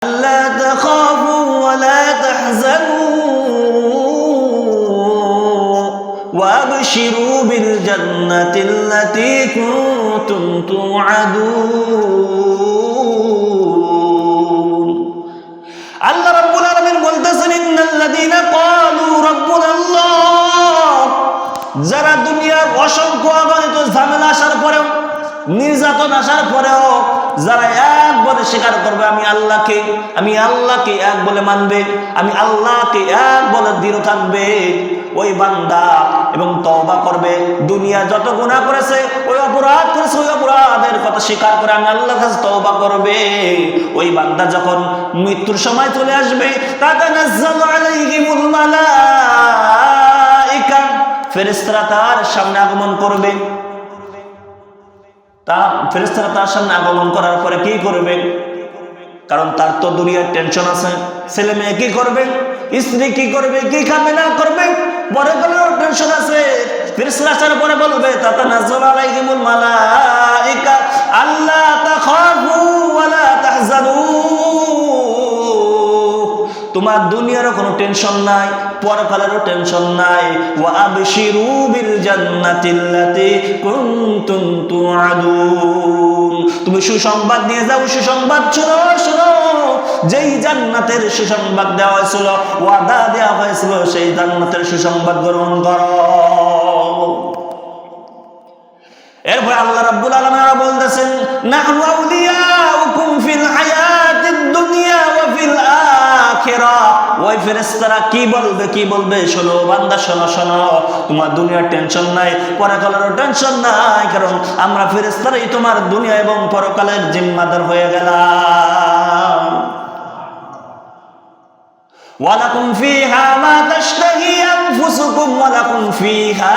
ألا تخافوا ولا تحزنوا وأبشروا بالجنة التي كنتم توعدون আল্লাহ রাব্বুল আলামিন বলতেছেন ইন্নাল্লাযীনা ক্বালু রাব্বুনা আল্লাহ, যারা দুনিয়ার অসংখ্য অগণিত ঝামেলা আসার পরেও, নির্যাতন আসার পরেও যারা এক বলে স্বীকার করবে আমি আল্লাহকে এক বলে মানবে, আমি আল্লাহকে এক বলে দৃঢ় থাকবে, ওই বান্দা এবং তওবা করবে, দুনিয়া যত গুনাহ করেছে, ওই অপরাধ করেছে, ওই অপরাধের কথা স্বীকার করে আমি আল্লাহর কাছে তওবা করবে, ওই বান্দা যখন মৃত্যুর সময় চলে আসবে, তাতানাজ্জালু আলাইহিমুল মালায়েকা, ফেরেশতারা তার সামনে আগমন করবে। ফেরেশতারা তার সামনে আগমন করার পরে কি করবে? কারণ তার তো দুনিয়ার টেনশন আছে, ছেলে মেয়ে কি করবে, স্ত্রী কি করবে, কি খাবে না করবে, পরে কোনো টেনশন আছে। ফেরেশতারা আসার পরে বলবে তাতানাজ্জালু আলাইহিমুল মালায়েকা আল্লা তাখাফু ওয়া লা তাহজানু, তোমার দুনিয়ারও কোনো টেনশন নাই, পরকালেরও টেনশন নাই। ওয়া আবশিরু বিল জান্নাতিল্লাতী কুনতুম তুআদুন, তুমি সুসংবাদ নিয়ে যাও, সুসংবাদ শোনো, যেই জান্নাতের সুসংবাদ দেওয়া হয়েছিল, ওয়াদা দেওয়া হয়েছিল, সেই জান্নাতের সুসংবাদ গ্রহণ করো। এরপর আল্লাহ রাব্বুল আলামিন বলতেছেন নাহনু আউলিয়াউকুম ফিল হায়াতিদ দুনিয়া ওয়া ফিল আখিরাহ। ওই ফেরেশতারা কি বলবে শোনো বান্দা, শোনো, তোমার দুনিয়ার টেনশন নাই, পরকালের টেনশন নাই, কারণ আমরা ফেরেশতারাই তোমার দুনিয়া এবং পরকালের জিম্মাদার হয়ে গেলাম। ওয়ালাকুম ফিহা মা তাশতাহি আনফুসুকুম ওয়ালাকুম ফিহা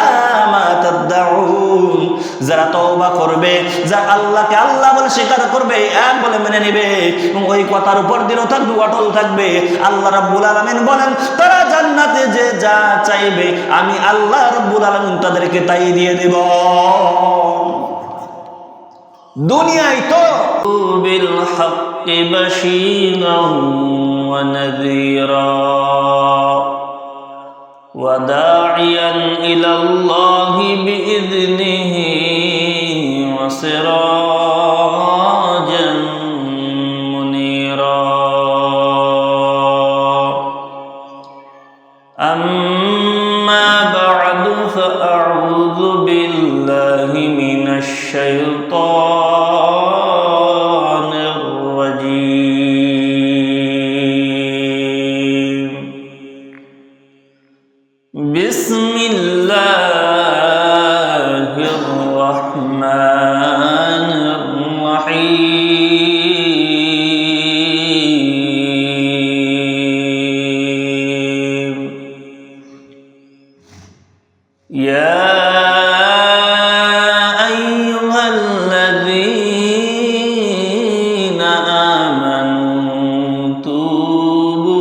মা তাদউন, যারা তওবা করবে, যারা আল্লাহকে আল্লাহ বলে স্বীকার করবে, এক বলে মেনে নেবে এবং ওই কথার উপর দৃঢ় থাকবে, অটল থাকবে, আল্লাহ রাব্বুল আলামিন বলেন তারা জান্নাতে যে যা চাইবে আমি আল্লাহ রাব্বুল আলামিন তাদেরকে তাই দিয়ে দেব। দুনিয়ায় তো বিল হক্কি বাশীরান ওয়া নাযীরা ওয়া দাঈয়ান ইলাল্লাহি বিইذনিহি ওয়া সিরাজান মুনীরা। আম্মা বা'দু ফাআউযু বিল্লাহি মিনাশ শাইতানির রাজীম। বিসমিল্লাহির রাহমানির রাহিম। ইয়া আইয়ুহাল্লাযীনা আমানু তুবু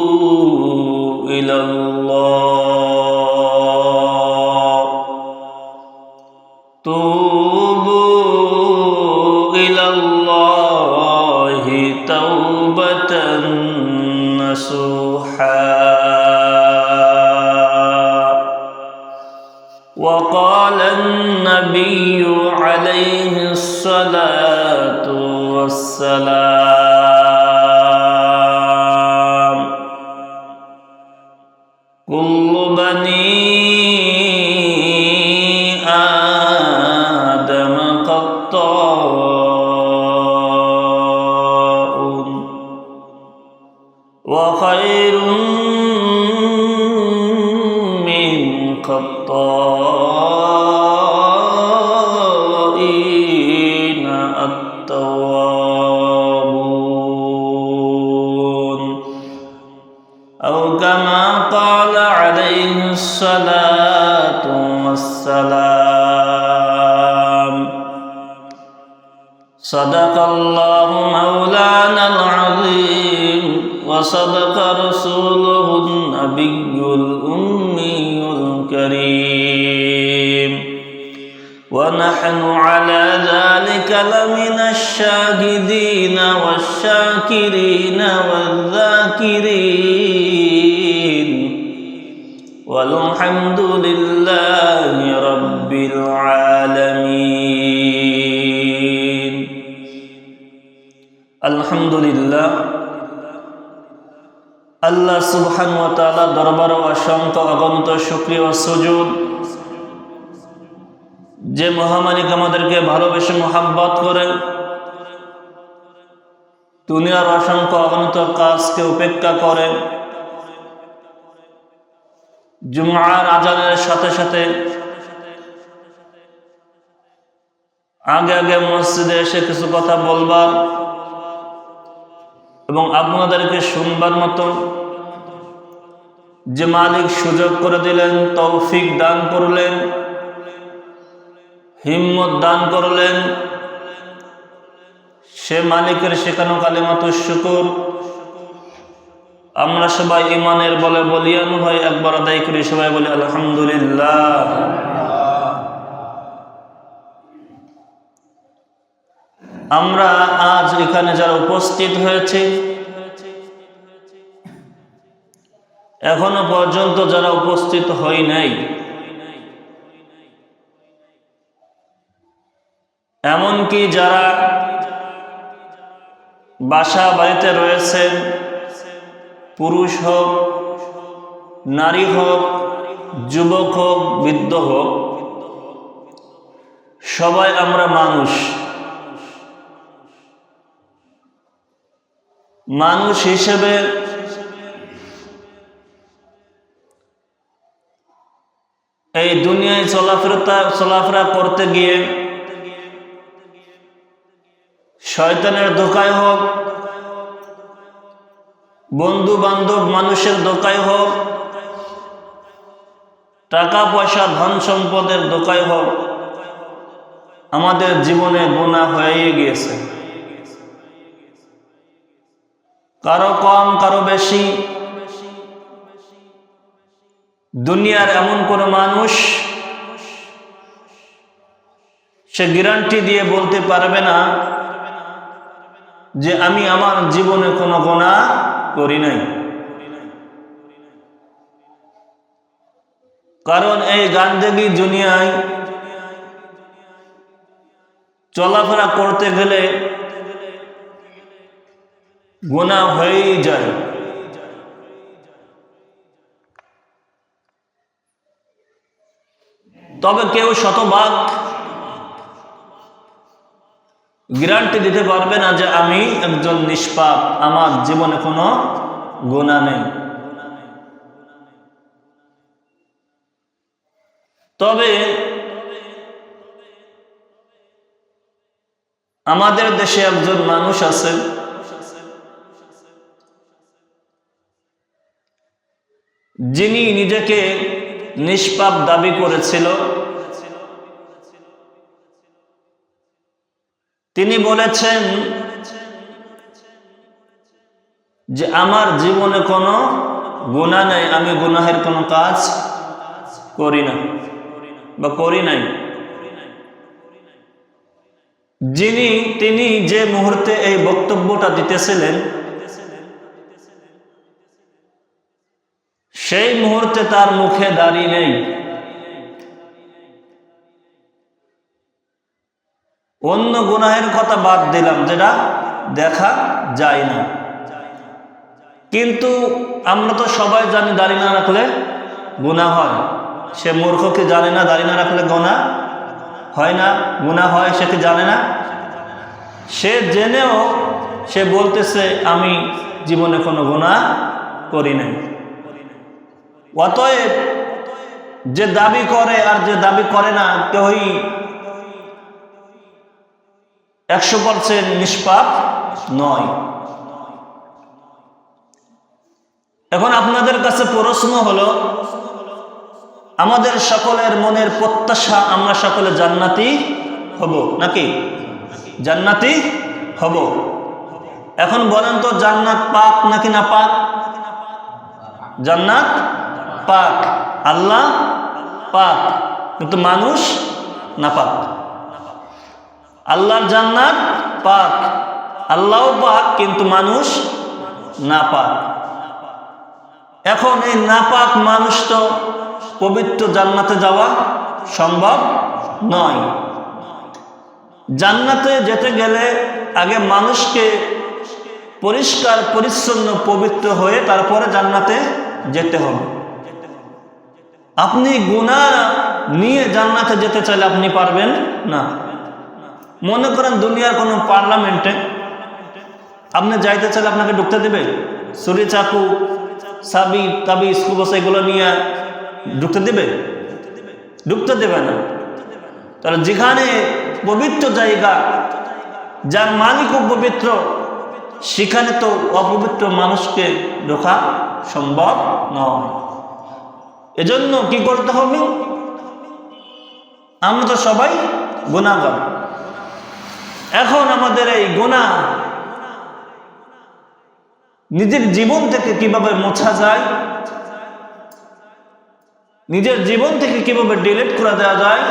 ইলাল্লাহি তাওবাতান নাসুহা। وقال النبي عليه الصلاة والسلام كل بني آدم خطاء وخير من خطائين التوابون أو كما قال عليه الصلاة والسلام. صدق الله مولانا العظيم وصدق رسوله النبي الأمي الكريم ونحن على ذلك لمن الشاهدين والشاكرين والذاكرين والحمد لله رب العالمين الحمد لله আল্লাহ সুবহানাহু ওয়া তাআলা দরবারে অসংখ্য অগণিত শুকরিয়া ও সুজুদ, যে মহামালিক আমাদেরকে ভালোবেসে মোহাব্বত করেন, দুনিয়ার অসংখ্য অগণিত কাজকে উপেক্ষা করেন, জুমআর আজানের সাথে সাথে আগে আগে মসজিদে এসে কিছু কথা বলবার এবং আপনাদেরকে শুনবার মতো যে মালিক সুযোগ করে দিলেন, তৌফিক দান করলেন, হিম্মত দান করলেন, সে মালিকের শেখানো কালিমাতুশ শুকর আমরা সবাই ঈমানের বলে বলিয়ান হয় একবার আদায় করি। সবাই বলি আলহামদুলিল্লাহ। আমরা আজ এখানে যারা উপস্থিত হয়েছে, এখনো পর্যন্ত যারা উপস্থিত হই নাই, এমনকি যারা বাসা বাড়িতে রয়েছেন, পুরুষ হোক, নারী হোক, যুবক হোক, বৃদ্ধ হোক, সবাই আমরা মানুষ হিসেবে এই দুনিয়ায় চলাফেরা করতে গিয়ে শয়তানের ধোঁকায় হোক, বন্ধু বান্ধব মানুষের ধোঁকায় হোক, টাকা পয়সা ধন সম্পদের ধোঁকায় হোক, আমাদের জীবনে গুনাহ হয়ে গিয়েছে। কারো কম কারো বেশি। দুনিয়ার এমন কোন মানুষ সে গ্যারান্টি দিয়ে বলতে পারবে না যে আমি আমার জীবনে কোনো গুনাহ করি নাই। কারণ এই গান্দেগী দুনিয়ায় চলাফেরা করতে গেলে গুনাহ হয়েই যায়। তবে কেউ শতভাগ গ্যারান্টি দিতে পারবে না যে আমি একজন নিষ্পাপ, আমার জীবনে কোনো গুনাহ নেই। তবে আমাদের দেশে একজন মানুষ আছেন যিনি নিজেকে নিষ্পাপ দাবি করেছিল। তিনি বলেছেন যে আমার জীবনে কোনো গুনাহ নেই, আমি গুনাহের কোনো কাজ করি না বা করি নাই। তিনি যে মুহূর্তে এই বক্তব্যটা দিতেছিলেন, সেই মুহূর্তে তার মুখে দাড়ি নেই। অন্য গুনাহের কথা বাদ দিলাম, যেটা দেখা যায় না। কিন্তু আমরা তো সবাই জানি দাড়ি না রাখলে গুনাহ হয়। সে মূর্খ কি জানে না দাড়ি না রাখলে গুনাহ হয় না, গুনাহ হয় সে কি জানে না? সে জেনেও সে বলতেছে আমি জীবনে কোনো গুনাহ করি নাই। অতএব যে দাবি করে আর যে দাবি করে না, কেউই 100% নিষ্পাপ নয়। এখন আপনাদের কাছে প্রশ্ন হলো, আমাদের সকলের মনের প্রত্যাশা আমরা সকলে জান্নাতি হব নাকি? জান্নাতি হব। এখন বলেন তো, জান্নাত পাক নাকি না পাক? জান্নাত পাক, আল্লাহ পাক, কিন্তু মানুষ নাপাক। আল্লাহর জান্নাত পাক, আল্লাহও পাক, কিন্তু মানুষ নাপাক। এখন এই নাপাক মানুষ তো পবিত্র জান্নাতে যাওয়া সম্ভব নয়। জান্নাতে যেতে গেলে আগে মানুষকে পরিষ্কার পরিচ্ছন্ন পবিত্র হয়ে তারপরে জান্নাতে যেতে হবে। আপনি গুনাহ নিয়ে জান্নাতে যেতে চাইলে আপনি পারবেন না। মনে করেন দুনিয়ার কোনো পার্লামেন্টে আপনি যাইতে চাইলে আপনাকে ঢুকতে দেবে? ছুরি চাকু সাবি তাবি স্কুবস এগুলো নিয়ে ঢুকতে দেবে? ঢুকতে দেবে না। তাহলে যেখানে পবিত্র জায়গা, যার মালিকও পবিত্র, সেখানে তো অপবিত্র মানুষকে ঢোকা সম্ভব নয়। এজন্য কি করতে হবে? আমরা তো সবাই গুনাহগার। এখন আমাদের এই গুনাহ নিজের জীবন থেকে কিভাবে মোছা যায়, নিজের জীবন থেকে কিভাবে ডিলিট করে দেওয়া যায়,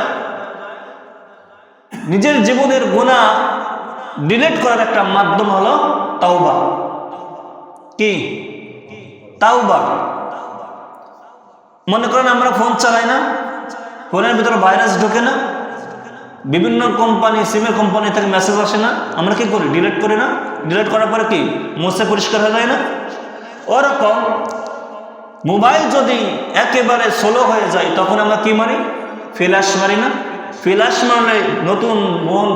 নিজের জীবনের গুনাহ ডিলিট করার একটা মাধ্যম হলো তাওবা। কি তাওবা? মনে করেন আমরা ফোন চালাই না, ফোনের ভিতরে ভাইরাস ঢোকে না, বিভিন্ন কোম্পানি সিমের কোম্পানি থেকে মেসেজ আসে না, আমরা কি করি? ডিলিট করি না? ডিলিট করার পরে কি মুছে পরিষ্কার হয়ে যায় না? ওরকম মোবাইল যদি একেবারে স্লো হয়ে যায় তখন আমরা কি মারি? ফ্ল্যাশ মারি না? ফ্ল্যাশ মারলে নতুন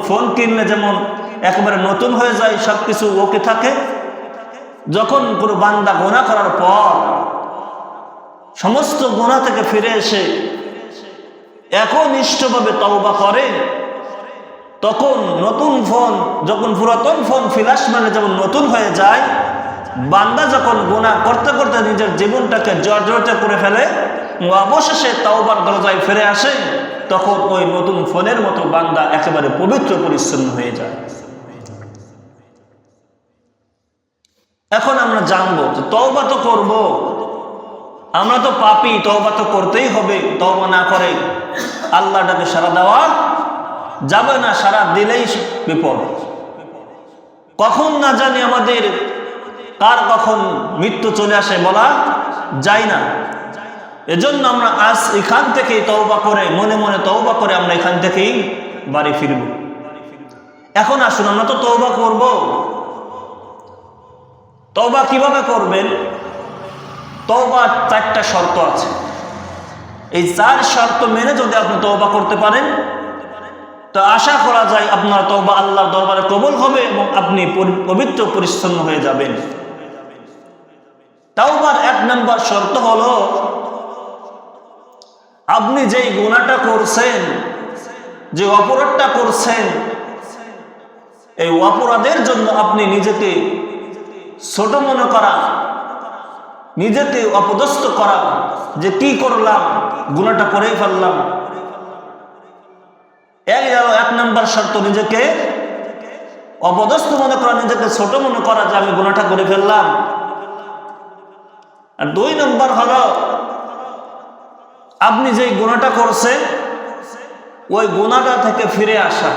ফোন কিনলে যেমন একেবারে নতুন হয়ে যায়, সব কিছু ওকে থাকে, যখন কোনো বান্দা গুনাহ করার পর সমস্ত গুনাহ থেকে ফিরে এসে একনিষ্ঠভাবে তওবা করে, তখন নতুন ফোন, যখন পুরাতন ফোন ফ্ল্যাশ মারলে যেমন নতুন হয়ে যায়, বান্দা যখন গুনাহ করতে করতে নিজের জীবনটাকে জর্জরিত করে ফেলে, অবশেষে তাওবার দরজায় ফিরে আসে, তখন ওই নতুন ফোনের মতো বান্দা একেবারে পবিত্র পরিচ্ছন্ন হয়ে যায়। এখন আমরা জানবো যে তওবা তো করব, আমরা তো পাপী, তওবা তো করতেই হবে। তওবা না করে আল্লাহটাকে সাড়া দেওয়া যাবে না, সাড়া দিলেই বিপদ। কখন না জানি আমাদের কার কখন মৃত্যু চলে আসে বলা যায় না। এজন্য আমরা আজ এখান থেকেই তওবা করে, মনে মনে তওবা করে আমরা এখান থেকেই বাড়ি ফিরব। এখন আসুন আমরা তো তওবা করব। তওবা কিভাবে করবেন? তওবার 4টা শর্ত আছে। এই 4 শর্ত মেনে যদি আপনি তওবা করতে পারেন তো আশা করা যায় আপনার তওবা আল্লাহর দরবারে কবুল হবে এবং আপনি পবিত্র পরিচ্ছন্ন হয়ে যাবেন। তাওবার 1 নম্বর শর্ত হলো, আপনি যেই গুনাহটা করছেন, যে অপরাধটা করছেন, এই অপরাধের জন্য আপনি নিজেকে ছোট মনে করা, নিজেকে অপদস্থ করা, যে কি করলাম, গুনাহটা করেই ফেললাম। 1 নম্বর শর্ত নিজেকে অপদস্থ মনে করা, নিজেকে ছোট মনে করা যে আমি গুনাহটা করে ফেললাম। আর 2 নম্বর হলো আপনি যেই গুনাহটা করছেন ওই গুনাহটা থেকে ফিরে আসা,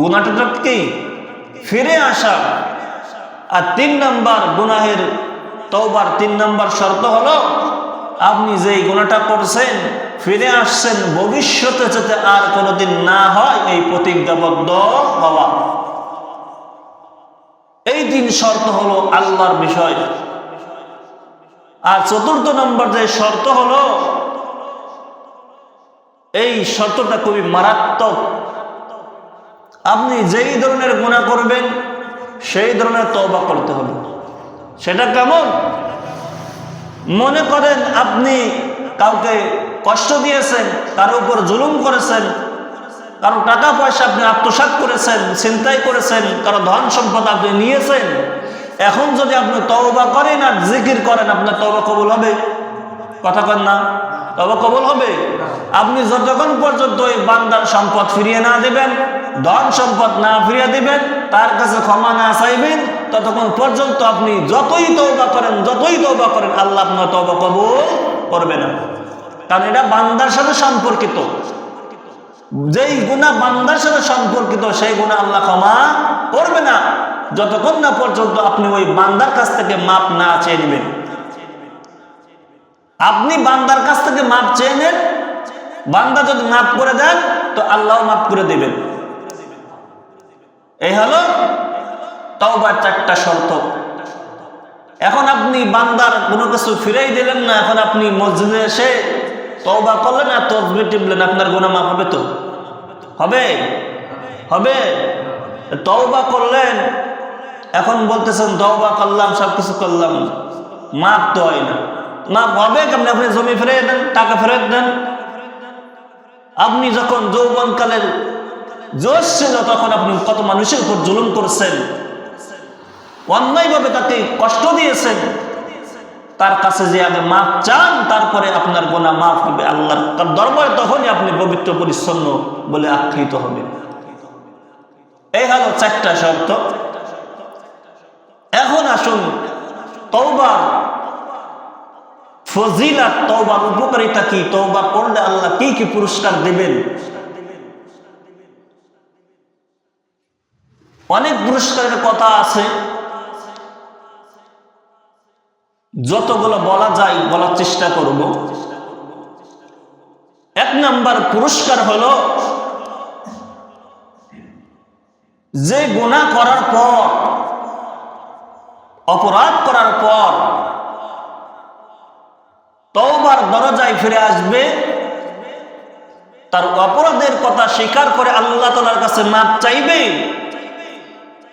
গুনাহটা কি ফিরে আসা। আর 3 নম্বর গুনাহের তওবার 3 নম্বর শর্ত হলো আপনি যেই গুনাহটা করছেন ফিরে আসছেন, ভবিষ্যতে যাতে আর কোনোদিন না হয় এই প্রতিজ্ঞাবদ্ধ হওয়া। এই 3 শর্ত হলো আল্লাহর বিষয়। আর 4র্থ নম্বর যে শর্ত হলো, এই শর্তটা খুবই মারাত্মক। আপনি যেই ধরনের গুনাহ করবেন সেই ধরনের তওবা করতে হবে। সেটা কেমন? মনে করেন আপনি কাউকে কষ্ট দিয়েছেন, কারো উপর জুলুম করেছেন, কারো টাকা পয়সা আপনি আত্মসাৎ করেছেন, ছিনতাই করেছেন, কারো ধন সম্পদ আপনি নিয়েছেন। এখন যদি আপনি তওবা করেন আর জিকির করেন, আপনার তওবা কবুল হবে? কথা কন না? তওবা কবুল হবে? আপনি যতক্ষণ পর্যন্ত ওই বান্দার সম্পদ ফিরিয়ে না দিবেন, ধন সম্পদ না ফিরিয়ে দিবেন, তার কাছে ক্ষমা না চাইবেন, ততক্ষণ পর্যন্ত আপনি যতই তওবা করেন আল্লাহ আপনার তওবা কবুল করবে না। কারণ এটা বান্দার সাথে সম্পর্কিত। যেই গুনাহ বান্দার সাথে সম্পর্কিত সেই গুনাহ আল্লাহ ক্ষমা করবে না যতক্ষণ না পর্যন্ত আপনি ওই বান্দার কাছ থেকে মাপ না চেয়ে নেবেন। আপনি বান্দার কাছ থেকে মাপ চেয়ে নেন, বান্দা যদি মাফ করে দেন তো আল্লাহ মাফ করে দেবেন। এই হলো তওবার 4টা শর্ত। এখন আপনি বান্দার কোনো কিছু ফিরাই দিলেন না, এখন আপনি মসজিদে এসে তওবা করলেন আর তাসবিহ টিপলেন, আপনার গুনাহ মাফ হবে তো? হবে? হবে? তওবা করলেন, এখন বলতেছেন তওবা করলাম, সবকিছু করলাম, মাফ তো হয় না। মাফ হবে কেমন? আপনি জমি ফেরত দেন, টাকা ফেরত দেন। আপনি যখন যৌবনকালের জোশ ছিল তখন আপনি কত মানুষের উপর জুলুম করছেন, অন্যায়ভাবে তাকে কষ্ট দিয়েছেন, তার কাছে যে আগে মাফ চান, তারপরে আপনার গুনাহ মাফ হবে আল্লাহর দরবারে, তখনই আপনি পবিত্র পরিচ্ছন্ন বলে আখ্যায়িত হবে। এই হলো 4টা শর্ত। এখন আসুন তওবার ফজিলত, তওবার উপকারিতা কি, তওবা করলে আল্লাহ কি কি পুরস্কার দেবেন। অনেক পুরস্কারের কথা আছে, যতগুলো বলা যায় বলার চেষ্টা করব। 1 নাম্বার পুরস্কার হলো যে গুনাহ করার পর, অপরাধ করার পর তওবার দরজায় ফিরে আসবে, তার অপরাধের কথা স্বীকার করে আল্লাহ তাআলার কাছে মাফ চাইবে,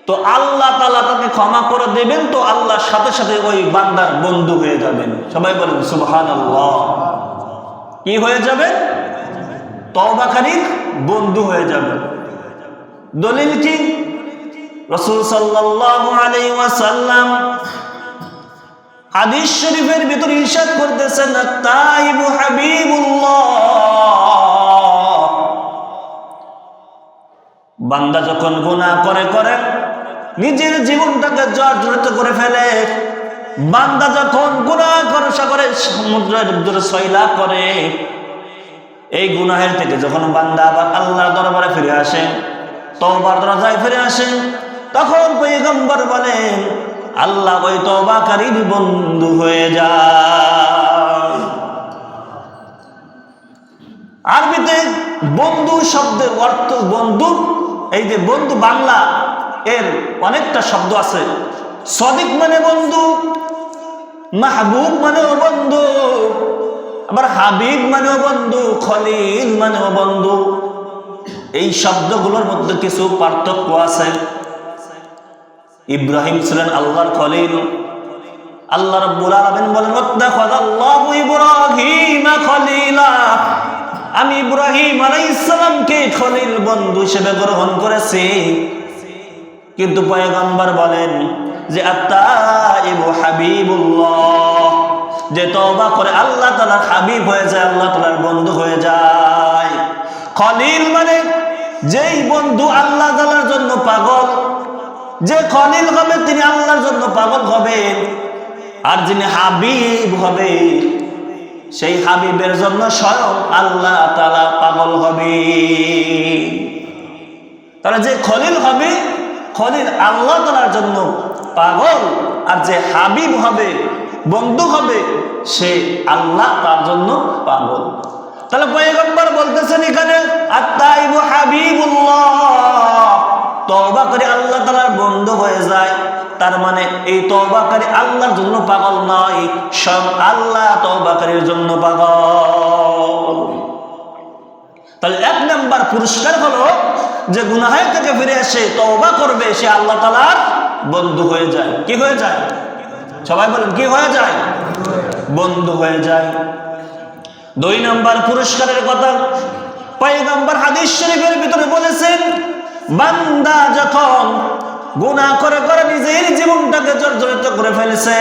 তো আল্লাহ তাআলা তাকে ক্ষমা করে দেবেন, তো আল্লাহর সাথে সাথে ওই বান্দার বন্ধু হয়ে যাবেন। সবাই বলেন সুবহানাল্লাহ। কি হয়ে যাবে? তওবাকারীর বন্ধু হয়ে যাবে। দলিল কি? রাসূল সাল্লাল্লাহু আলাইহি ওয়াসাল্লাম হাদিস শরীফের ভিতরে ইরশাদ করতেছেন, আত-তাইবু হাবিবুল্লাহ। বান্দা যখন গুনাহ করে নিজের জীবনটাকে জর্জরিত করে ফেলে, বান্দা যখন গুনাহ করে সমুদ্রের ভিতরে সয়লা করে, এই গুনাহের থেকে যখন বান্দা আবার আল্লাহর দরবারে ফিরে আসে, তওবার দরজায় ফিরে আসে, তখন পয়গম্বর বলেন আল্লাহ ওই তওবাকারীর বন্ধু হয়ে যায়। আরবিতে বন্ধু শব্দের অর্থ বন্ধু, এই যে বন্ধু বাংলা এর অনেকটা শব্দ আছে। সদিক মানে বন্ধু, মাহবুব মানেও বন্ধু, আবার হাবিব মানেও বন্ধু, খলিল মানেও বন্ধু। এই শব্দগুলোর মধ্যে কিছু পার্থক্য আছে। ইব্রাহিম ছিলেন আল্লাহর খলিল। আল্লাহ রাব্বুল আলামিন বলেন, ওয়াত্তাখাযাল্লাহু ইব্রাহিমা খলিলা, আমি ইব্রাহিম আলাইহিস সালামকে খলিল বন্ধু হিসেবে গ্রহণ করেছি। কিন্তু পয়গম্বর বলেন যে আত-তাইবু হাবিবুল্লাহ, যে তওবা করে আল্লাহ তাআলার হাবিব হয়ে যায়, আল্লাহ তাআলার বন্ধু হয়ে যায়। খলিল মানে যেই বন্ধু আল্লাহ তাআলার জন্য পাগল, যে খলিল হবে তিনি আল্লাহর জন্য পাগল হবেন, আর যিনি হাবিব হবে সেই হাবিবের জন্য স্বয়ং আল্লাহ তাআলা পাগল হবে। তাহলে যে খলিল হবে, খলিল আল্লাহ তাআলার জন্য পাগল, আর যে হাবিব হবে, বন্ধু হবে, সে আল্লাহ তার জন্য পাগল। তাহলে পয়গম্বর বলতেছেন এখানে আত-তাইবু হাবিবুল্লাহ, তওবা করে আল্লাহ তাআলার বন্ধু হয়ে যায়। তার মানে এই তওবাকারী আল্লাহর জন্য পাগল নয়, সব আল্লাহ তওবাকারীর জন্য পাগল। তাহলে 1 নাম্বার পুরস্কার হলো যে গুনাহের থেকে ফিরে এসে তওবা করবে, সে আল্লাহ তাআলার বন্ধু হয়ে যায়। কি হয়ে যায়? সবাই বলেন কি হয়ে যায়? বন্ধু হয়ে যায়। 2 নাম্বার পুরস্কারের কথা পয়গম্বর হাদিস শরীফের ভিতরে বলেছেন, বান্দা যখন গুনাহ করে নিজের জীবনটাকে জর্জরিত করে ফেলেছে,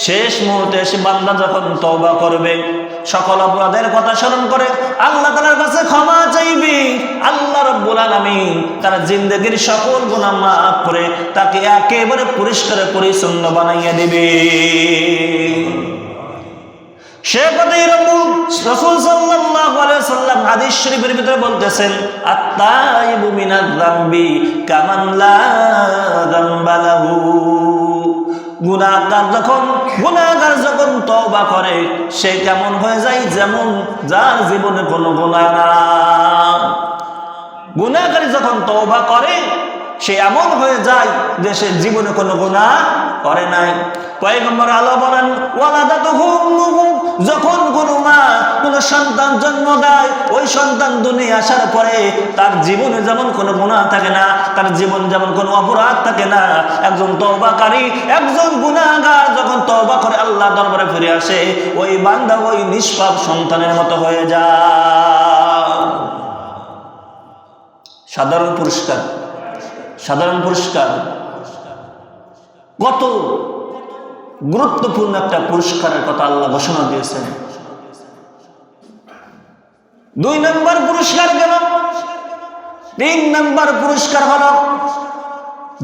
শেষ মুহূর্তে এসে বান্দা যখন তওবা করবে, সকল অপরাধের কথা স্মরণ করে আল্লাহ তাআলার কাছে ক্ষমা চাইবে, আল্লাহ রাব্বুল আলামিন তার জিন্দেগীর সকল গুনাহ মাফ করে তাকে একেবারে পরিষ্কার পরিচ্ছন্ন বানাইয়া দিবে। সে কথাই রাসূল সাল্লাল্লাহু আলাইহি ওয়াসাল্লাম হাদিস শরীফের ভিতরে বলতেছেন, আত-তাইবু মিনাজ যামবি কামান লা যামবা লাহু। গুনাহগার যখন তওবা করে সে কেমন হয়ে যায়, যেমন যার জীবনে কোনো গুনাহ নাই। গুনাহগার যখন তওবা করে সে এমন হয়ে যায় যে সে জীবনে কোনো গুনাহ করে নাই। পয়গম্বর আলো বলেন, ওয়ালাদাতুহু উম্মুহু, যখন কোনো মা কোনো সন্তান জন্ম দেয়, ওই সন্তান দুনিয়া আসার পরে তার জীবনে যেমন কোনো গুনাহ থাকে না, তার জীবন যেমন কোনো অপরাধ থাকে না, একজন তওবাকারী, একজন গুনাহগার যখন তওবা করে আল্লাহ দরবারে ফিরে আসে, ওই বান্দা ওই নিষ্পাপ সন্তানের মতো হয়ে যায়। সাধারণ পুরস্কার, সাধারণ পুরস্কার, কত গুরুত্বপূর্ণ একটা পুরস্কারের কথা আল্লাহ ঘোষণা দিয়েছেন। 2 নম্বর পুরস্কার গেল। 3 নম্বর পুরস্কার হলো,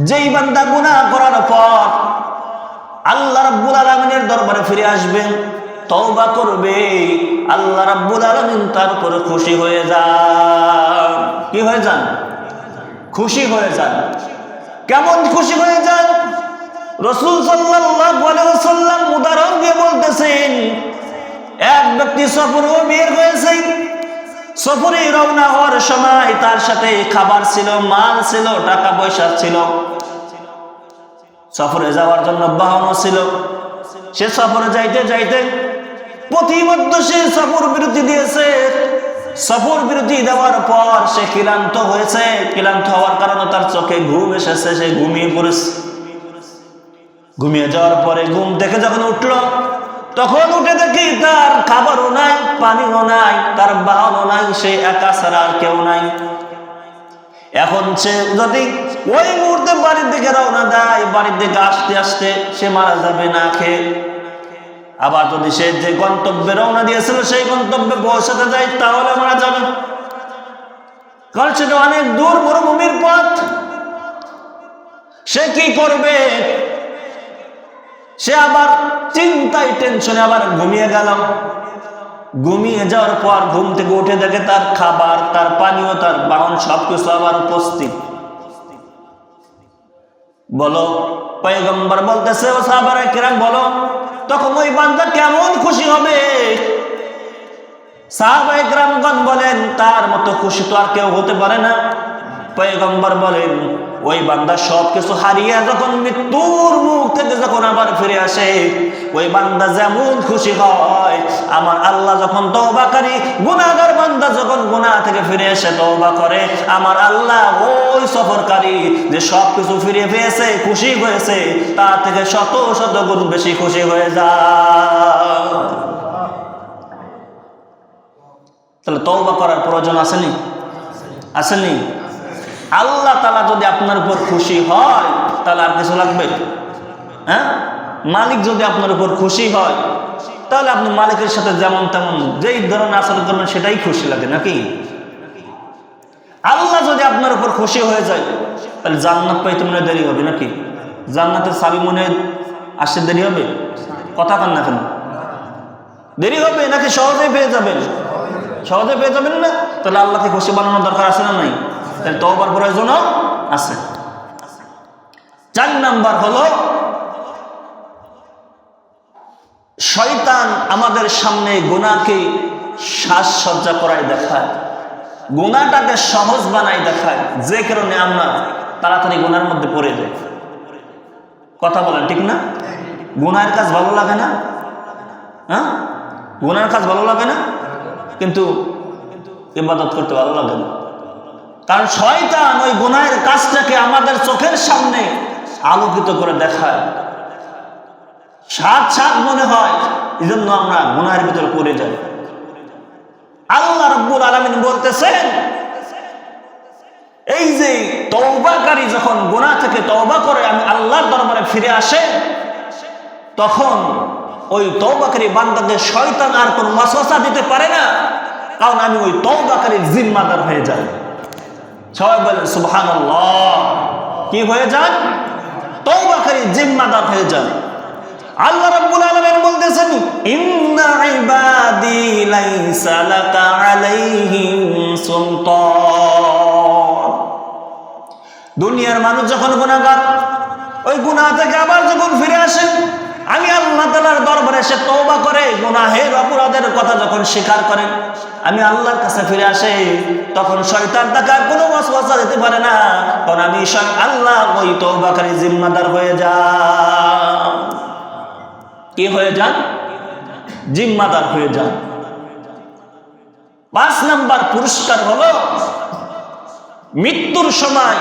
যেই বান্দা গুনাহ করার পর আল্লাহ রাব্বুল আলামিনের দরবারে ফিরে আসবেন, তওবা করবে, আল্লাহ রাব্বুল আলামিন তার উপরে খুশি হয়ে যান। কি হয়ে যান? খুশি হয়ে যান। কেমন খুশি হয়ে যান? রাসূল সাল্লাল্লাহু আলাইহি ওয়াসাল্লাম উদাহরণ দিয়ে বলতেছেন, এক ব্যক্তি সফরে বের হয়েছে, সফরে রওনা হওয়ার সময় তার সাথে খাবার ছিল, মাল ছিল, টাকা পয়সা ছিল, সফরে যাওয়ার জন্য বাহনও ছিল। সে সফরে যাইতে যাইতে পথিমধ্যে সে সফর বিরতি দিয়েছে। সফর বিরতি দেওয়ার পর সে ক্লান্ত হয়েছে। ক্লান্ত হওয়ার কারণে তার চোখে ঘুম এসেছে, সে ঘুমিয়ে পড়েছে। ঘুমিয়ে যাওয়ার পরে ঘুম থেকে যখন উঠল, তখন উঠে দেখি তার খাবারও নাই, পানিও নাই, তার বাহনও নাই, সে একা ছাড়া আর কেউ নাই। এখন সে যদি ওই মুহূর্তে বাড়ির দিকে রওনা দেয়, বাড়ির দিকে আসতে আসতে সে মারা যাবে না খেয়ে। আবার যদি সে যে গন্তব্যে রওনা দিয়েছিল সেই গন্তব্যে পৌঁছাতে যায়, তাহলে মারা যাবে, কারণ সেটা অনেক দূর, মরুভূমির পথ। সে কি করবে? সে আবার চিন্তায় টেনশনে আবার ঘুমিয়ে গেল। ঘুমিয়ে যাওয়ার পর ঘুম থেকে উঠে দেখে তার খাবার, তার পানীয়, তার বাহন সবকিছু আবার উপস্থিত। বলো, পয়গম্বর বলতেছে, ও সাহাবায়ে কেরাম বলো, তখন ওই বান্দা কেমন খুশি হবে? সাহাবায়ে কেরামগণ বলেন, তার মতো খুশি তো আর কেউ হতে পারে না। পয়গম্বর বলেন, ওই বান্দা সবকিছু হারিয়ে যখন মৃত্যুর মুখ থেকে যখন আবার ফিরে আসে, ওই বান্দা যেমন খুশি হয়, আমার আল্লাহ যখন তওবাকারী গুনাহগার বান্দা যখন গুনাহ থেকে ফিরে এসে তওবা করে, আমার আল্লাহ ওই সফরকারী যে সবকিছু ফিরে পেয়েছে, খুশি হয়েছে, তার থেকে শত শত গুণ বেশি খুশি হয়ে যায়। তাহলে তওবা করার প্রয়োজন আসেনি? আসেনি? আল্লাহ তাআলা যদি আপনার উপর খুশি হয়, তাহলে আর কিছু লাগবে? হ্যাঁ, মালিক যদি আপনার উপর খুশি হয়, তাহলে আপনি মালিকের সাথে যেমন তেমন যেই ধরনের আচরণ করবেন সেটাই খুশি লাগে নাকি? আল্লাহ যদি আপনার উপর খুশি হয়ে যায়, তাহলে জান্নাত পাইতে মনে দেরি হবে নাকি? জান্নাতের চাবি মনে আসতে দেরি হবে? কথা কান না কেন? দেরি হবে নাকি সহজেই পেয়ে যাবেন? সহজে পেয়ে যাবেন না? তাহলে আল্লাহকে খুশি বানানোর দরকার আছে না নাই? তওবার প্রয়োজনও আছে। 4 নাম্বার হলো, শয়তান আমাদের সামনে গুনাহকে সাজসজ্জা করায় দেখায়, গুনাহটাকে সহজ বানায় দেখায়, যে কারণে আমরা তাড়াতাড়ি গুনার মধ্যে পড়ে যাই। কথা বলেন ঠিক না? গুনাহের কাজ ভালো লাগে না? হ্যাঁ, গুনাহের কাজ ভালো লাগে না, কিন্তু ইবাদত করতে ভালো লাগে না। কারণ শয়তান ওই গুনাহের কাজটাকে আমাদের চোখের সামনে আলোকিত করে দেখায়, স্বাদ স্বাদ মনে হয়, এই জন্য আমরা গুনাহের ভিতরে পড়ে যাই। আল্লাহ রাব্বুল আলামিন বলতেছেন, এই যে তওবাকারী যখন গুনাহ থেকে তওবা করে আমি আল্লাহর দরবারে ফিরে আসে, তখন ওই তওবাকারী বান্দাকে শয়তান আর কোন ওয়াসওয়াসা দিতে পারে না, কারণ আমি ওই তওবাকারীর জিম্মাদার হয়ে যাই। সবাই বলেন সুবহানাল্লাহ। কি হয়ে যান? তওবাকারীর জিম্মাদার হয়ে যান। আল্লাহ রাব্বুল আলামিন বলতেছেন, ইন্না ইবাদি লাইসা লাকা আলাইহিম সুলতান। দুনিয়ার মানুষ যখন গুনাহগার, ওই গুনাহ থেকে আবার যখন ফিরে আসে, আমি আল্লাহ তাআলার দরবারে এসে তওবা করে গুনাহের অপরাধের কথা যখন স্বীকার করেন, আমি আল্লাহর কাছে ফিরে আসে, তখন শয়তান তাকে আর কোনো ওয়াসওয়াসা দিতে পারে না, কারণ আমি স্বয়ং আল্লাহ ওই তওবাকারী জিম্মাদার হয়ে যান। কি হয়ে যান? জিম্মাদার হয়ে যান। 5 নাম্বার পুরস্কার হলো, মৃত্যুর সময়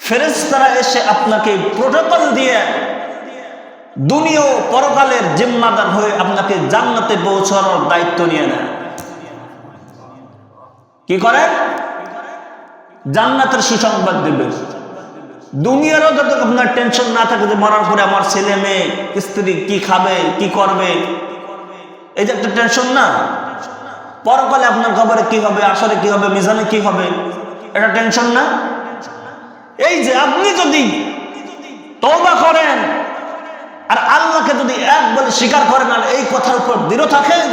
ফেরেশতারা এসে আপনাকে প্রটোকল দিয়ে দুনিয়া ও পরকালের জিম্মাদার হয়ে আপনাকে জান্নাতে পৌঁছানোর দায়িত্ব নিয়ে নেয়। কি করে? জান্নাতের সুসংবাদ দেবে। দুনিয়ারও যত আপনার টেনশন না থাকে যে মরার পরে আমার ছেলে মেয়ে স্ত্রী কি খাবে, কি করবে, এই যে একটা টেনশন না, পরকালে আপনার খবরে কি হবে, আসরে কি হবে, মিজানে কি হবে, এটা টেনশন না। এই যে আপনি যদি তওবা করেন আর আল্লাহকে যদি এক বলে স্বীকার করেন আর এই কথার উপর দৃঢ় থাকেন,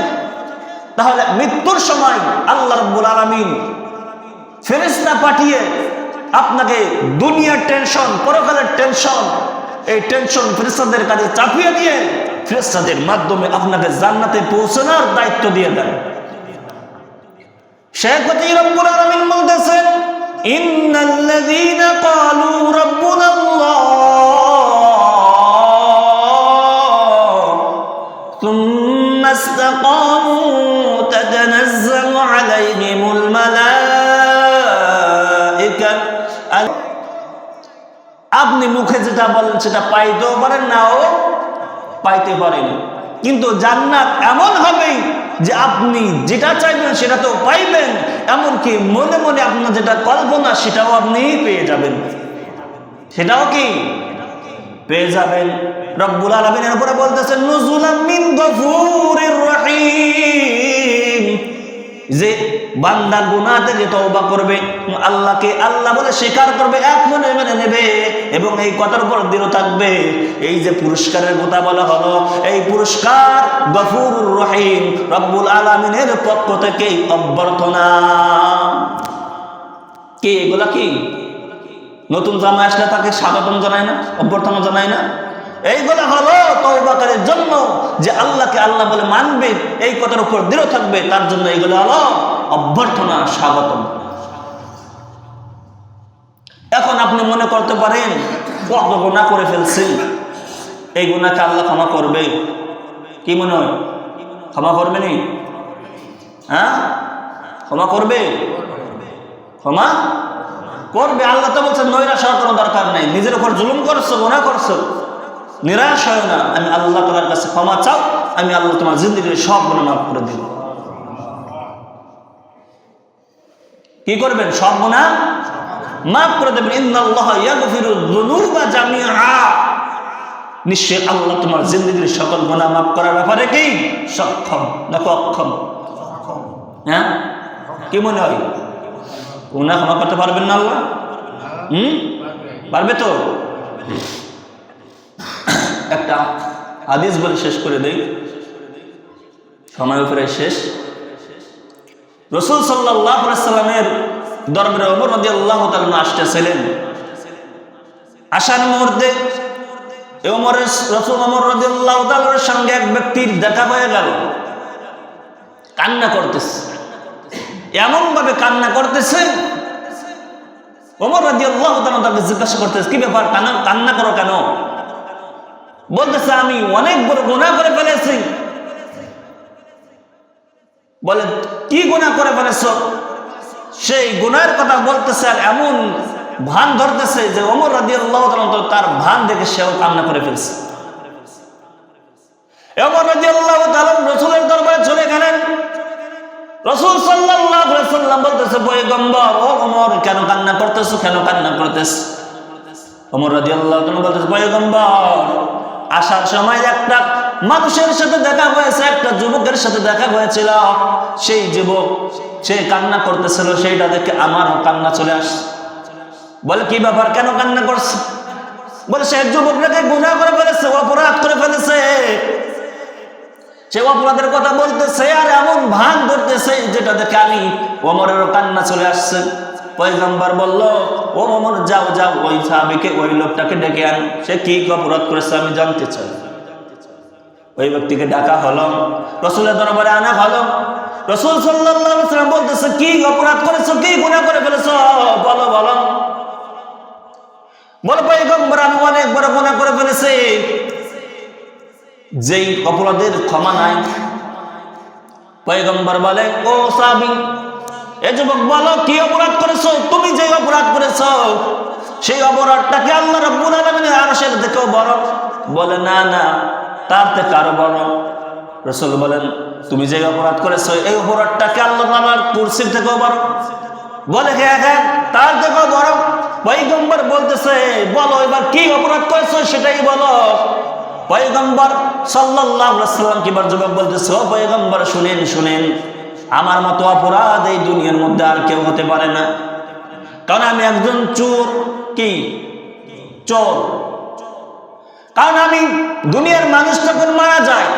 তাহলে মৃত্যুর সময় আল্লাহ রাব্বুল আলামিন ফেরেশতা পাঠিয়ে আপনাকে দুনিয়ার টেনশন, পরকালের টেনশন, এই টেনশন ফেরেশতাদের কাছে চাপিয়ে দিয়ে ফেরেশতাদের মাধ্যমে আপনাকে জান্নাতে পৌঁছানোর দায়িত্ব দিয়ে দেন। শেখ রব্বুল আলামিন বলতেছেন, ইন্নাল্লাযীনা ক্বালু রাব্বুনাল্লাহ সুম্মা ইসতাকামু তাতানাজ্জালু আলাইহিমুল মালায়েকা। আপনি মুখে যেটা বলেন সেটা পাইতেও পারেন, নাও পাইতে পারেন, কিন্তু জান্নাত এমন হবে যে আপনি যেটা চাইবেন সেটা তো পাইবেন, এমনকি মনে মনে আপনার যেটা কল্পনা সেটাও আপনি পেয়ে যাবেন, সেটাও কি পেয়ে যাবেন। রব্বুল আলামিনের উপরে বলতেছেন, নুজুলাম মিন গফুরির রহিম, যে বান্দা গুনাহ থেকে তওবা করবে, আল্লাহকে আল্লাহ বলে স্বীকার করবে, এক মনে মেনে নেবে এবং এই কথার উপর দৃঢ় থাকবে, এই যে পুরস্কারের কথা বলা হলো, এই পুরস্কার গফুরুর রহিম, রব্বুল আলামিনের পক্ষ থেকে অভ্যর্থনা। কি এগুলা? কি নতুন জামাই আসলে তাকে স্বাগতম জানায় না, অভ্যর্থনা জানায় না? এইগুলা হলো তওবাকারীর জন্য, যে আল্লাহকে আল্লাহ বলে মানবে, এই কথার উপর দৃঢ় থাকবে, তার জন্য এইগুলো হলো অভ্যর্থনা, স্বাগতম। এখন আপনি মনে করতে পারেন কত গুনাহ করে ফেলছেন, এই গুনাহকে আল্লাহ ক্ষমা করবে? কি মনে হয়? ক্ষমা করবে নি? হ্যাঁ, ক্ষমা করবে, ক্ষমা করবে। আল্লাহ তো বলছেন নৈরাশ হওয়ার কোনো দরকার নেই, নিজের উপর জুলুম করছো, গুনাহ করছো, নিরাশ হয় না, আমি আল্লাহ তাআলার কাছে ক্ষমা চাও, আমি আল্লাহ তোমার জিন্দেগির সব গুনাহ মাফ করে দিব। কি করবেন? সব গুনাহ মাফ করে দেবেন। ইন্নাল্লাহা ইয়াগফিরুয যুনুবা জামিআ, নিশ্চয় আল্লাহ তোমার জিন্দেগির সকল গুনাহ মাফ করার ব্যাপারে কি সক্ষম নাকি অক্ষম? হ্যাঁ, কি মনে হয়? গুনাহ ক্ষমা করতে পারবেন না আল্লাহ? পারবে তো? একটা হাদিস বলে শেষ করে দেই, সময় উপরে শেষ। রাসূল সাল্লাল্লাহু আলাইহি সাল্লামের দরবারে ওমর রাদিয়াল্লাহু তাআলা আসতেছিলেন। আসার মুহূর্তে রাসূল ওমর রাদিয়াল্লাহু তাআলার সঙ্গে এক ব্যক্তির দেখা হয়ে গেল। কান্না করতেছে, এমন ভাবে কান্না করতেছে, ওমর রাদিয়াল্লাহু তাআলা তাকে জিজ্ঞাসা করতেছে, কি ব্যাপার, কান্না করো কেন? বলতেছে, আমি অনেক বড় গুনাহ করে ফেলেছি। বলে, কি গুনাহ করে ফেলেছো? সেই গুনাহের কথা বলতেছে আর এমন ভান ধরতেছে যে ওমর রাদিয়াল্লাহু তাআলা তার ভান দেখে সেও কান্না করে ফেলছে। ওমর রাদিয়াল্লাহু তাআলা রাসূলের দরবারে চলে গেলেন। রাসূল সাল্লাল্লাহু আলাইহি সাল্লাম বলতেছে, পয়গম্বর, ও ওমর, কেন কান্না করতেছো, কেন কান্না করতেছো? ওমর রাদিয়াল্লাহু তাআলা বলতেছে, পয়গম্বর, আসার সময় একটা মানুষের সাথে দেখা হয়েছে, একটা যুবকের সাথে দেখা হয়েছিল, সেই যুবক সে কান্না করতেছিল, সেইটা দেখে আমারও কান্না চলে আসছে। বলে, কি ব্যাপার, কেন কান্না করছে? বলে, সে যুবকটাকে গুনাহ করে ফেলেছে, অপরাধ করে ফেলেছে, সে অপরাধের কথা বলতেছে আর এমন ভান ধরতেছে যেটা দেখে আমি ওমরেরও কান্না চলে আসছে। পয়গম্বর বলল, ও ওমর যাও যাও, ওই সাহাবীকে, ওই লোকটাকে ডেকে আন, সে কি অপরাধ করেছে আমি জানতে চাই। ওই ব্যক্তিকে ডাকা হলো, রাসূলের দরবারে আনা হলো। রাসূল সাল্লাল্লাহু আলাইহি ওয়াসাল্লাম বলতেছে, কি অপরাধ করেছো, কি গুনাহ করে ফেলেছো, বলো বলো। বল পয়গম্বর, আমি অনেক বড় গুনাহ করে ফেলেছি, যেই অপরাধের ক্ষমা নাই। পয়গম্বর বলে, ও সাহাবী, এ যুবক বলো কি অপরাধ করেছো, তুমি যে অপরাধ করেছো সেই অপরাধটাকে আল্লাহ রাব্বুল আলামিনের আরশের থেকেও বড়? বলে, না না, তার থেকে আরো বড়। রাসূল বলেন, তুমি যে অপরাধ করেছো এই অপরাধটাকে আল্লাহ তাআলার কুরসির থেকেও বড়? বলে, হ্যাঁ হ্যাঁ, তার থেকেও বড়। পয়গম্বর বলতেছে, বলো এবার কি অপরাধ করেছো সেটাই বলো। পয়গম্বর সাল্লাল্লাহু আলাইহি ওয়াসাল্লাম কিবার যুবক বলতেছে, ও পয়গম্বর শুনেন শুনেন, আমার মতো অপরাধ এই দুনিয়ার মধ্যে আর কেউ হতে পারে না, কারণ আমি একজন চোর। কি চোর? কারণ আমি দুনিয়ার মানুষ যখন মারা যায়,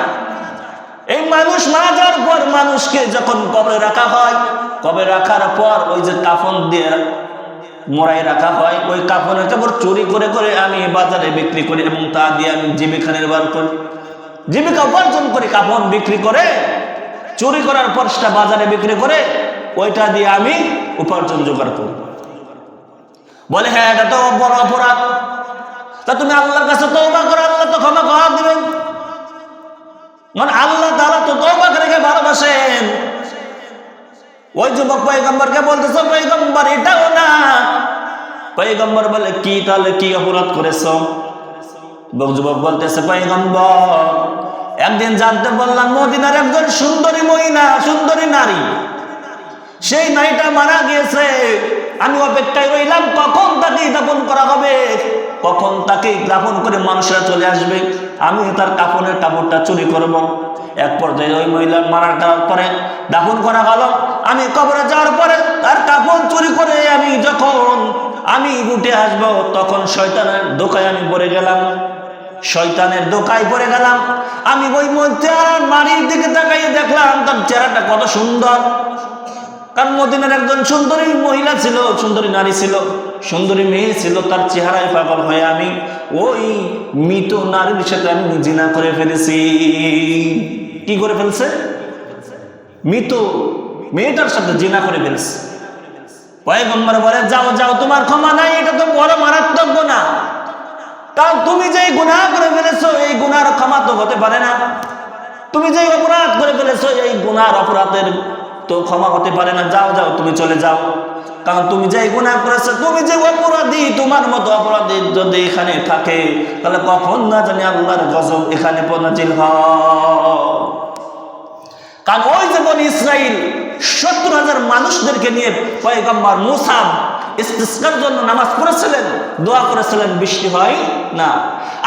এই মানুষ মারা যাওয়ার পর মানুষকে যখন কবরে রাখা হয়, কবরে রাখার পর ওই যে কাফন দিয়ে মোড়াই রাখা হয়, ওই কাফনের কাপড় চুরি করে করে আমি বাজারে বিক্রি করি এবং তা দিয়ে আমি জীবিকা নির্বাহ করি, জীবিকা উপার্জন করি। কাফন বিক্রি করে, চুরি করার পর সেটা বাজারে বিক্রি করে ওইটা দিয়ে আমি উপার্জন জোগাড় করি। বলে, হ্যাঁ এটা তো বড় অপরাধ, তা তুমি আল্লাহর কাছে তওবা করো, আল্লাহ তো ক্ষমা করে দিবেন। মানে আল্লাহ তাআলা তো তওবা করে ভালোবাসেন। ওই যুবক পয়গম্বরকে বলতেছে, পয়গম্বর এটাও না। পয়গম্বর বলে, কি তাহলে কি অপরাধ করেছো? যুবক বলতেছে, পয়গম্বর একদিন জানতে বললাম মদিনার একজন সুন্দরী মহিলা, সুন্দরী নারী, সেই নারীটা মারা গিয়েছে। আমি অপেক্ষায় রইলাম কখন তাকে দাফন করা হবে, কখন তাকে দাফন করে মানুষরা চলে আসবে, আমি তার কাফনের কাপড়টা চুরি করব। এক পর্যায়ে ওই মহিলার মারা যাওয়ার পরে দাফন করা হলো। আমি কবরে যাওয়ার পরে তার কাপড় চুরি করে যখন আমি উঠে আসবো, তখন শয়তানের ধোঁকায় আমি পড়ে গেলাম, শয়তানের ধোঁকায় পড়ে গেলাম। আমি ওই নারীর দিকে তাকাইয়ে দেখলাম তার চেহারাটা কত সুন্দর, কারণ মদিনার একজন সুন্দরী মহিলা ছিল, সুন্দরী নারী ছিল, সুন্দরী মেয়ে ছিল। তার চেহারায় পাগল হয়ে আমি ওই মৃত নারীর সাথে আমি জিনা করে ফেলেছি। কি করে ফেলছে? মৃত মেয়েটার সাথে জিনা করে ফেলছে। পয়গম্বর বলে, যাও যাও, তোমার ক্ষমা নাই, এটা তো বড় মারাত্মক গুনাহ। কারণ তুমি যেই গুনাহ করে ফেলেছো এই গুনার ক্ষমা তো হতে পারে না। তুমি যেই অপরাধ করে ফেলেছো এই গুনার অপরাধের তো ক্ষমা হতে পারে না। যাও যাও, তুমি চলে যাও, কারণ তুমি যেই গুনাহ করেছো, তুমি যে অপরাধী, তোমার মতো অপরাধী যদি এখানে থাকে তাহলে কখন না জানি আল্লাহর গজব এখানে নাজিল হয়। কারণ ওই যে বনি ইসরাইল ৭০,০০০ মানুষদেরকে নিয়ে পয়গম্বর মূসা ইস্তিসকার জন্য নামাজ পড়েছিলেন, দোয়া করেছিলেন, বৃষ্টি হয় না।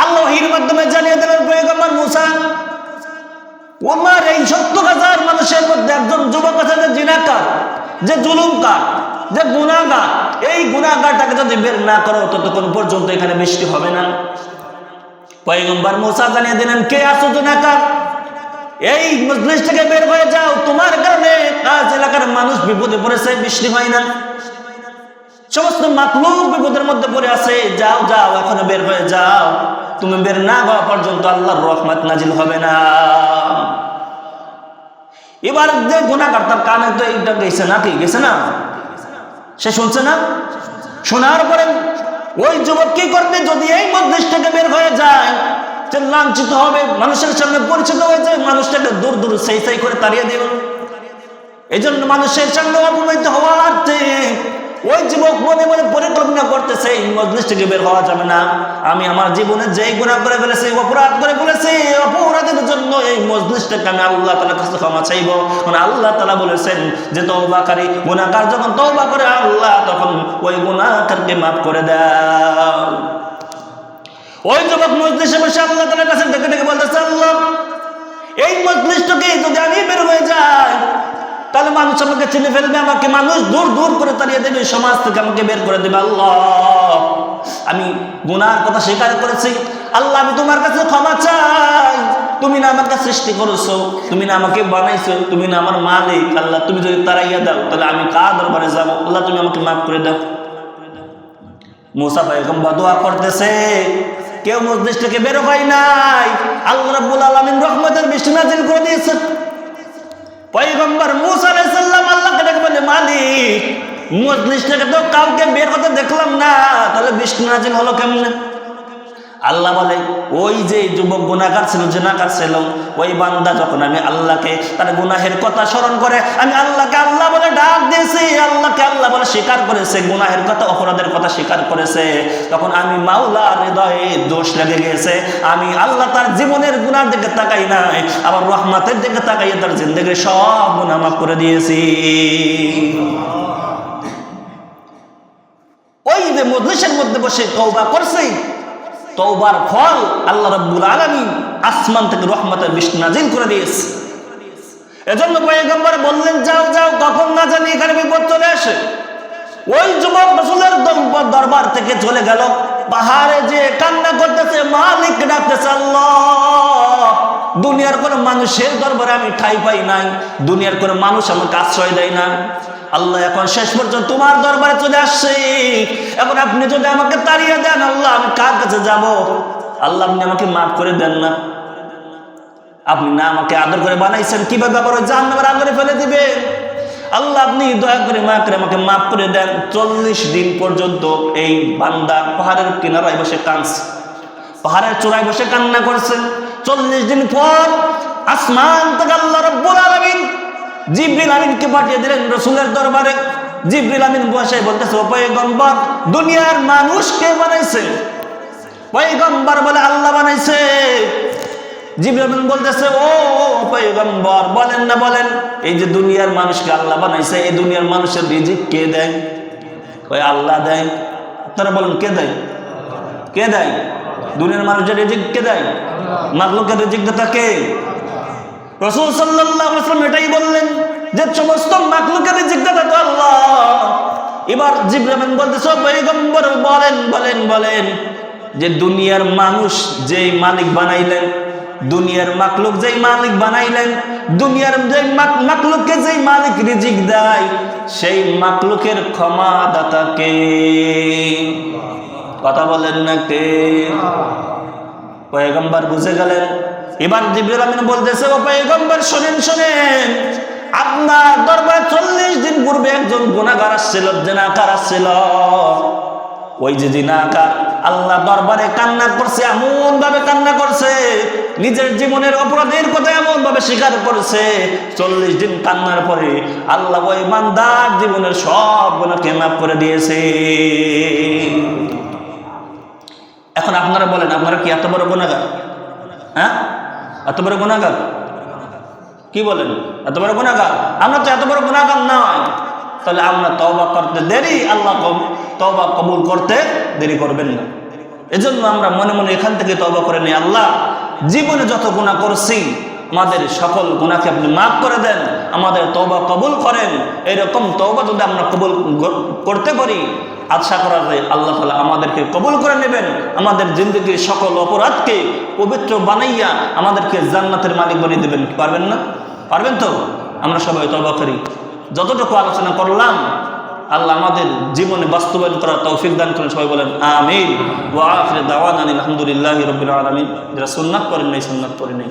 আল্লাহ ওহীর মাধ্যমে জানিয়ে দিলেন, পয়গম্বর মূসা, ওমর এই ৭০,০০০ মানুষের মধ্যে একজন যুবক আছে যে জিনাকার, যে জুলুমকার, যে গুনাহগার, এই গুনাহগারটাকে যদি বের না করো ততক্ষণ পর্যন্ত এখানে বৃষ্টি হবে না। পয়গম্বর মূসা জানিয়ে দিলেন, কে আছো জিনাকার, এই মজলিস থেকে বের হয়ে যাও, তোমার কারণে আজ এলাকার মানুষ বিপদে পড়েছে, বৃষ্টি হয় না, সমস্ত মাখলুক বিপদের মধ্যে পড়ে আছে, যাও যাও, এখনো বের হয়ে যাও, তুমি বের না হওয়া পর্যন্ত আল্লাহর রহমত নাজিল হবে না। এবার যে গুনাহগার, তার কানে তো এইটা গেছে নাকি, গেছে না, সে শুনছে না। শোনার পরে ওই যুবক কি করবে, যদি এই মজলিস থেকে বের হয়ে যায় সে লাঞ্ছিত হবে, মানুষের সামনে পরিচিত হয়েছে, মানুষটাকে দূর দূর সেই সেই করে তাড়িয়ে দিল। এই জন্য মানুষের সামনে অপমানিত হওয়ার ওই যুবক মনে মনে পরিকল্পনা করতেছে, এই মজলিস থেকে বের হওয়া যাবে না, আমি আমার জীবনে যেই গুনাহ করে ফেলেছি, অপরাধ করে ফেলেছি, অপরাধের জন্য এই মজলিসটাকে আমি আল্লাহ তাআলার কাছে ক্ষমা চাইব। কারণ আল্লাহ তাআলা বলেছেন যে তওবাকারী গুনাহগার যখন তওবা করে আল্লাহ তখন ওই গুনাহকারকে মাফ করে দেন। ওই যুবক মজলিসে বসে আল্লাহ তাআলার কাছে ডেকে ডেকে বলতেছে, আল্লাহ এই মজলিসটাকে যদি আমি বের হয়ে যাই তাহলে মানুষ আমাকে চিনে ফেলবে, আমাকে মানুষ দূর দূর করে তাড়িয়ে দেবে, সমাজ থেকে আমাকে বের করে দেবে। আল্লাহ আমি গুনাহর কথা স্বীকার করেছি, আল্লাহ আমি তোমার কাছে ক্ষমা চাই, তুমি না আমাকে সৃষ্টি করেছো, তুমি না আমাকে বানাইছো, তুমি না আমার মালিক। আল্লাহ তুমি যদি তাড়াইয়া দাও তাহলে আমি কার দরবারে যাব? আল্লাহ তুমি আমাকে মাফ করে দাও। মুসা পয়গম্বর দোয়া করতেছে, কেউ মজলিস থেকে বের হয় নাই, আল্লাহ রাব্বুল আলামিন রহমতের বৃষ্টি নাযিল করে দিয়েছে। পয়গম্বর মুসা আলাইহিস সালাম আল্লাহকে ডেকে বলে, মালিক মজলিস থেকে তো কাউকে বের হতে দেখলাম না, তাহলে বৃষ্টি নাযিল হলো কেমনে? আল্লাহ বলে, ওই যে যুবক গুনাহগার ছিল, জিনাহগার ছিল, ওই বান্দা যখন আমি আল্লাহকে তার গুনাহের কথা স্মরণ করে আমি আল্লাহকে আল্লাহ বলে ডাক দিয়েছি, আল্লাহকে আল্লাহ বলে স্বীকার করেছে, গুনাহের কথা অপরাধের কথা স্বীকার করেছে, তখন আমি মাওলার হৃদয়ে দোষ লেগে গিয়েছে। আমি আল্লাহ তার জীবনের গুনার দিকে তাকাই নাই, আবার রহমতের দিকে তাকাইয়ে তার জিন্দেগির সব গুনাহ মাফ করে দিয়েছি। ওই যে মজলিসের মধ্যে বসে তওবা করছে, তওবার ফল আল্লাহ রাব্বুল আলামিন আসমান থেকে রহমতের বৃষ্টি নাযিল করে দিয়েছে। এজন্য পয়গম্বর বললেন, যাও যাও, কখন না জানি এখানে বিপদ চলে আসে। ওই যুবক রাসূলের দরবার থেকে চলে গেল, পাহাড়ে যে কান্না করতেছে, মালিক ডাকতেছে, আল্লাহ দুনিয়ার কোন মানুষের দরবারে আমি ঠাঁই পাই নাই, দুনিয়ার কোন মানুষ আমাকে আশ্রয় দেয় না। আল্লাহ এখন শেষ পর্যন্ত তোমার দরবারে চলে আসছে, এখন আপনি যদি আমাকে তাড়িয়ে দেন, আল্লাহ আমি কার কাছে যাব? আল্লাহ আপনি আমাকে মাফ করে দেন না, আপনি না আমাকে আদর করে বানাইছেন, কিভাবে আবার ওই জাহান্নামের আগুনে ফেলে দিবেন? আল্লাহ আপনি দয়া করে মায়া করে আমাকে মাফ করে দেন। 40 দিন পর্যন্ত এই বান্দা পাহাড়ের কিনারায় বসে কাঁদছে, পাহাড়ের চূড়ায় বসে কান্না করছে। 40 দিন পর আসমান থেকে আল্লাহ রাব্বুল আলামিন জিবরিল আমিনকে পাঠিয়ে দিলেন রাসূলের দরবারে। জিবরিল আমিন বসে বলতেছে, ও পয়গম্বর দুনিয়ার মানুষ কে বানাইছে? পয়গম্বর বলে, আল্লাহ বানাইছে। জিবরিল আমিন বলতেছে, ও পয়গম্বর বলেন না, বলেন এই যে দুনিয়ার মানুষকে আল্লাহ বানাইছে, এই দুনিয়ার মানুষের রিজিক কে দেয়? কয় আল্লাহ দেয়। আপনারা বলেন কে দেয়? কে দেয়? দুনিয়ার মানুষের রিজিক কে দেয়? মাখলুকের রিজিক দাতা কে? রাসূল সাল্লাল্লাহু আলাইহি ওয়াসাল্লাম এটাই বললেন যে সমস্ত মাখলুকের রিজিক দাতা তো আল্লাহ। এবার জিবরিল আমিন বলতেছে, পয়গম্বর বলেন বলেন বলেন যে দুনিয়ার মানুষ যেই মালিক বানাইলেন, দুনিয়ার মাখলুক যেই মালিক বানাইলেন, দুনিয়ার যেই মাখলুককে যেই মালিক রিজিক দেয়, সেই মাখলুকের ক্ষমাদাতা কে? কথা বলেন না কে? পয়গম্বর বুঝে গেলেন। এবার জিবরিল আমিন বলতেছে, ও পয়গম্বর শুনেন শুনেন, আপনার দরবারে 40 দিন পূর্বে একজন গুনাহগার আসছিল, জিনাহগার আসছিল। ওই যে জিনাহগার আল্লাহ দরবারে কান্না করছে, এমন ভাবে কান্না করছে, নিজের জীবনের অপরাধের কথা এমন ভাবে স্বীকার করেছে। 40 দিন কান্নার পরে আল্লাহ ওই বান্দার জীবনের সব গুনাহকে মাফ করে দিয়েছে। এখন আপনারা বলেন, আপনারা কি এত বড় গুনাহগার? হ্যাঁ, এত বড় গুনাহগার? কি বলেন, এত বড় গুনাহগার? আমরা তো এত বড় গুনাহগার নয়। তাহলে আমরা তওবা করতে দেরি, আল্লাহ তওবা কবুল করতে দেরি করবেন না। এজন্য আমরা মনে মনে এখান থেকে তওবা করে নিই, আল্লাহ জীবনে যত গুনাহ করছি আমাদের সকল গুনাহকে আপনি মাফ করে দেন, আমাদের তওবা কবুল করেন। এরকম তওবা যদি আমরা কবুল করতে পারি, আশা করা যায় আল্লাহ তাআলা আমাদেরকে কবুল করে নেবেন, আমাদের জিন্দগির সকল অপরাধকে পবিত্র বানাইয়া আমাদেরকে জান্নাতের মালিক বানিয়ে দেবেন। পারবেন না? পারবেন তো? আমরা সবাই তওবা করি। যতটুকু আলোচনা করলাম আল্লাহ আমাদের জীবনে বাস্তবায়ন করার তৌফিক দান করেন। সবাই বলেন আমিন। ওয়া আখিরু দাওয়ানা আলহামদুলিল্লাহি রাব্বিল আলামিন। যারা সুন্নাত করেন নাই, সুন্নাত পড়েন নাই।